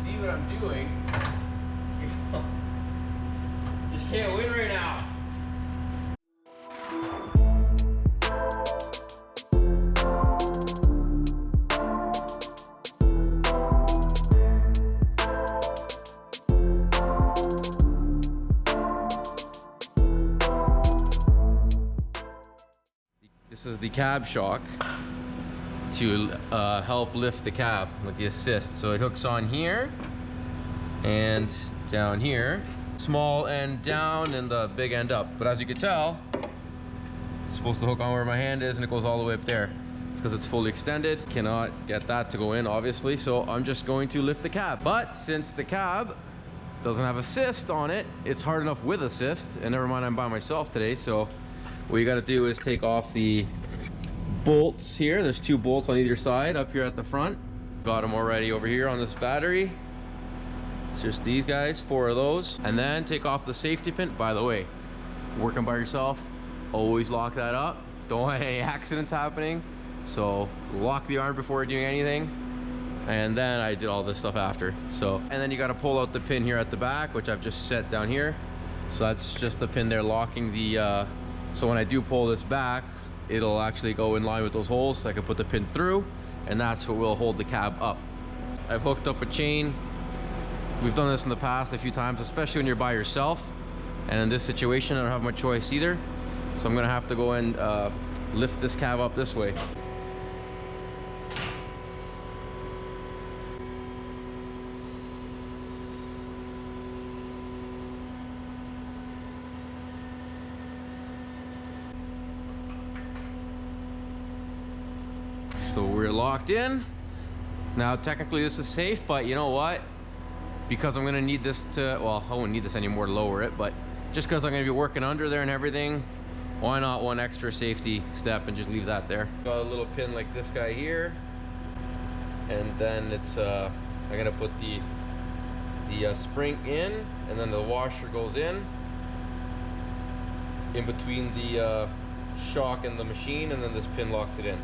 see what I'm doing. Just can't win right now. This is the cab shock to help lift the cab with the assist. So it hooks on here and down here. Small end down and the big end up. But as you can tell, it's supposed to hook on where my hand is and it goes all the way up there. It's because it's fully extended. Cannot get that to go in, obviously. So I'm just going to lift the cab. But since the cab doesn't have assist on it, it's hard enough with assist. And never mind, I'm by myself today. So what you got to do is take off the bolts here. There's 2 bolts on either side up here at the front. Got them already over here on this battery. It's just these guys, 4 of those. And then take off the safety pin. By the way, working by yourself, always lock that up. Don't want any accidents happening. So lock the arm before doing anything. And then I did all this stuff after. So, and then you got to pull out the pin here at the back, which I've just set down here. So that's just the pin there locking the, so when I do pull this back, it'll actually go in line with those holes so I can put the pin through, and that's what will hold the cab up. I've hooked up a chain. We've done this in the past a few times, especially when you're by yourself. And in this situation, I don't have much choice either. So I'm gonna have to go and lift this cab up this way. So we're locked in. Now technically this is safe, but you know what? Because I'm gonna need this to, well, I won't need this anymore to lower it, but just because I'm gonna be working under there and everything, why not one extra safety step and just leave that there? Got a little pin like this guy here. And then it's, I'm gonna put the spring in, and then the washer goes in between the shock and the machine, and then this pin locks it in.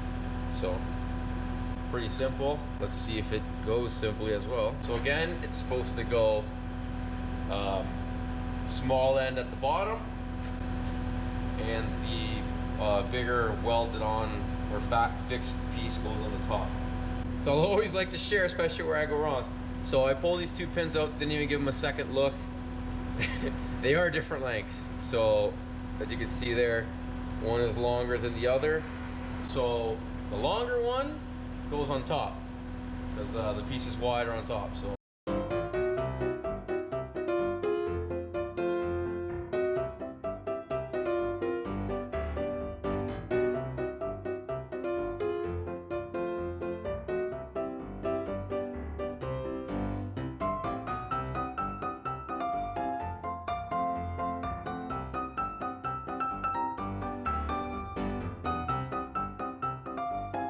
So pretty simple. Let's see if it goes simply as well. So again, it's supposed to go small end at the bottom, and the bigger welded on or fixed piece goes on the top. So I'll always like to share, especially where I go wrong. So I pull these 2 pins out, didn't even give them a second look. They are different lengths. So as you can see there, one is longer than the other. So the longer one goes on top because the piece is wider on top. So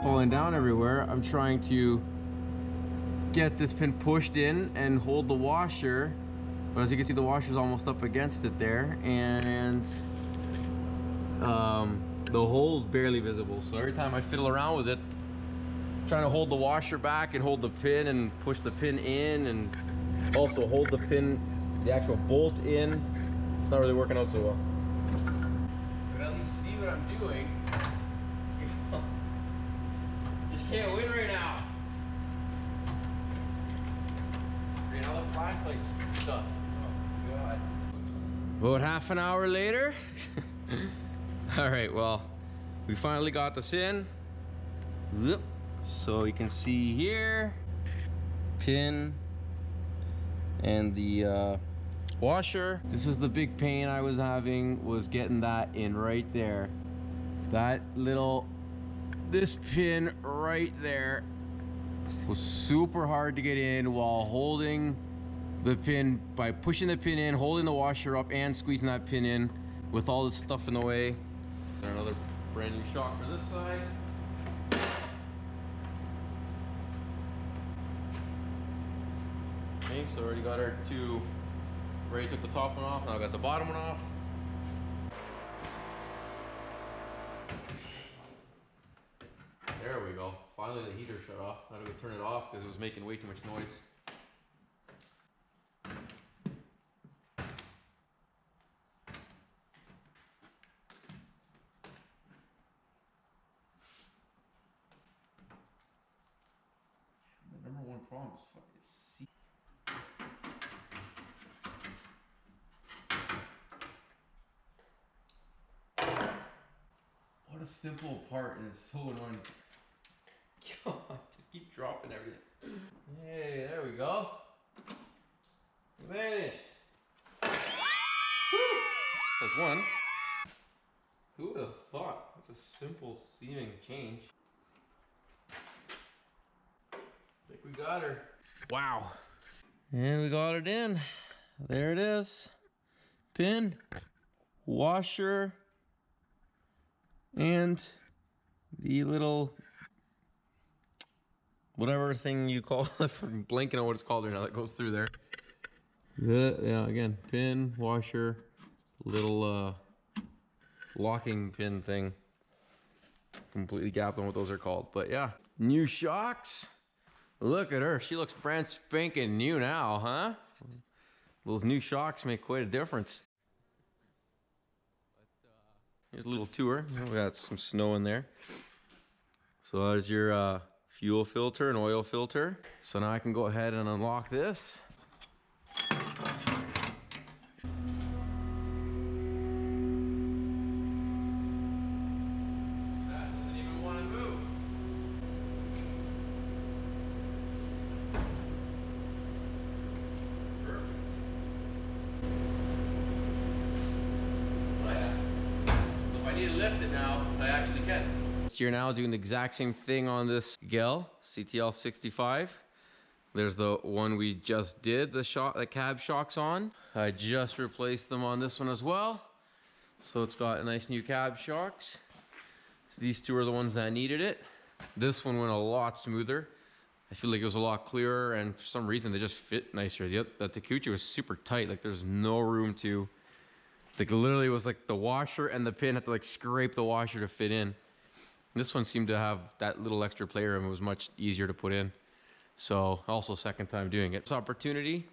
falling down everywhere. I'm trying to get this pin pushed in and hold the washer, but as you can see, the washer's almost up against it there, and the hole's barely visible. So every time I fiddle around with it, trying to hold the washer back and hold the pin and push the pin in and also hold the pin, the actual bolt in, it's not really working out so well. But at least see what I'm doing. Just can't win right now. Another flashlight's stuck. Oh God. About half an hour later. All right, well, we finally got this in. So you can see here, pin and the washer. This is the big pain I was having, was getting that in right there. That little, this pin right there was super hard to get in while holding the pin, by pushing the pin in, holding the washer up and squeezing that pin in with all this stuff in the way. Another brand new shock for this side. Okay, so already got our two, already took the top one off, now I got the bottom one off. There we go. Finally the heater shut off. I had to go turn it off because it was making way too much noise. problem is fucking see. What a simple part, and it's so annoying. God, just keep dropping everything. Hey, there we go. We managed. There's one. Who would have thought? Such a simple seeming change. I think we got her. Wow. And we got it in. There it is. Pin, washer, and the little whatever thing you call it. I'm blanking on what it's called there now that goes through there. Yeah, again, pin, washer, little locking pin thing. Completely gapped on what those are called, but yeah. New shocks. Look at her. She looks brand spanking new now, huh? Those new shocks make quite a difference. Here's a little tour. We got some snow in there. So there's your fuel filter and oil filter. So now I can go ahead and unlock this. That doesn't even want to move. Perfect. Oh yeah. So if I need to lift it now, I actually can. You're now doing the exact same thing on this Gehl CTL 65. There's the one we just did the cab shocks on. I just replaced them on this one as well. So it's got nice new cab shocks. So these two are the ones that needed it. This one went a lot smoother. I feel like it was a lot clearer, and for some reason they just fit nicer. The Takeuchi was super tight. Like there's no room to, like literally it was like the washer and the pin had to like scrape the washer to fit in. This one seemed to have that little extra playroom. It was much easier to put in. So also second time doing it. It's opportunity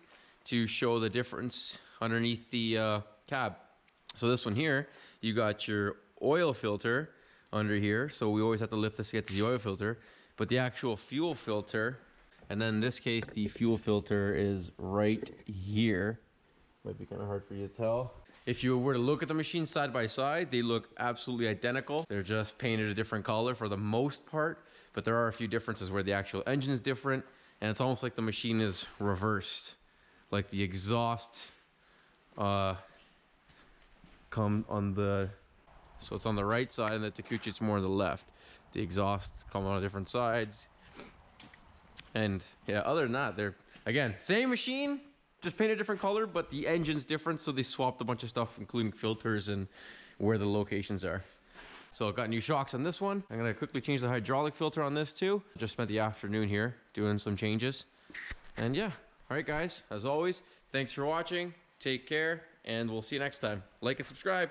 to show the difference underneath the cab. So this one here, you got your oil filter under here. So we always have to lift this to get to the oil filter, but the actual fuel filter, and then in this case, the fuel filter is right here. Might be kind of hard for you to tell. If you were to look at the machine side by side, they look absolutely identical. They're just painted a different color for the most part, but there are a few differences where the actual engine is different, and it's almost like the machine is reversed. Like the exhaust come on the, so it's on the right side, and the Takeuchi it's more on the left. The exhausts come on different sides. And yeah, other than that, they're, again, same machine, just painted a different color, but the engine's different, so they swapped a bunch of stuff, including filters and where the locations are. So I've got new shocks on this one. I'm gonna quickly change the hydraulic filter on this too. Just spent the afternoon here doing some changes. And yeah, all right guys, as always, thanks for watching, take care, and we'll see you next time. Like and subscribe.